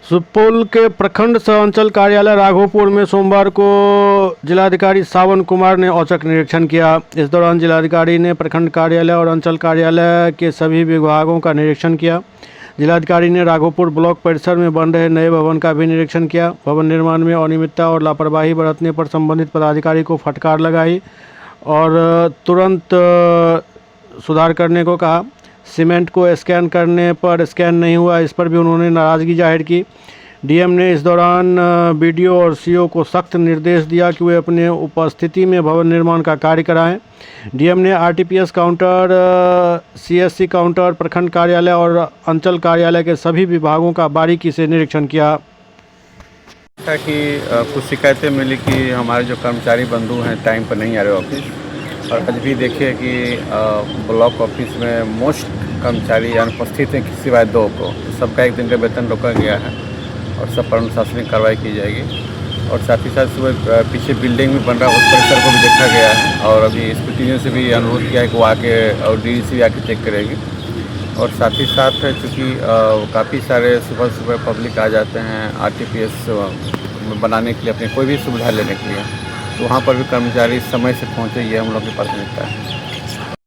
सुपौल के प्रखंड सह अंचल कार्यालय राघोपुर में सोमवार को जिलाधिकारी सावन कुमार ने औचक निरीक्षण किया। इस दौरान जिलाधिकारी ने प्रखंड कार्यालय और अंचल कार्यालय के सभी विभागों का निरीक्षण किया। जिलाधिकारी ने राघोपुर ब्लॉक परिसर में बन रहे नए भवन का भी निरीक्षण किया। भवन निर्माण में अनियमितता और लापरवाही बरतने पर संबंधित पदाधिकारी को फटकार लगाई और तुरंत सुधार करने को कहा। सीमेंट को स्कैन करने पर स्कैन नहीं हुआ, इस पर भी उन्होंने नाराज़गी जाहिर की। डीएम ने इस दौरान बीडीओ और सीओ को सख्त निर्देश दिया कि वे अपने उपस्थिति में भवन निर्माण का कार्य कराएं। डीएम ने आरटीपीएस काउंटर, सीएससी काउंटर, प्रखंड कार्यालय और अंचल कार्यालय के सभी विभागों का बारीकी से निरीक्षण किया। कि कुछ शिकायतें मिली कि हमारे जो कर्मचारी बंधु हैं टाइम पर नहीं आ रहे ऑफिस, और आज भी देखिए कि ब्लॉक ऑफिस में मोस्ट कर्मचारी अनुपस्थित हैं सिवाय 2 को। सबका 1 दिन का वेतन रोका गया है और सब पर अनुशासनिक कार्रवाई की जाएगी। और साथ ही साथ सुबह पीछे बिल्डिंग भी बन रहा है, उस परिसर को भी देखा गया है और अभी स्क्रूटिनी से भी अनुरोध किया है कि वो आके और डीडीसी भी आके चेक करेगी। और साथ ही साथ चूँकि काफ़ी सारे सुबह सुबह पब्लिक आ जाते हैं आरटीपीएस बनाने के लिए, अपनी कोई भी सुविधा लेने के लिए, तो वहाँ पर भी कर्मचारी समय से पहुँचे, ये हम लोग की प्राथमिकता है।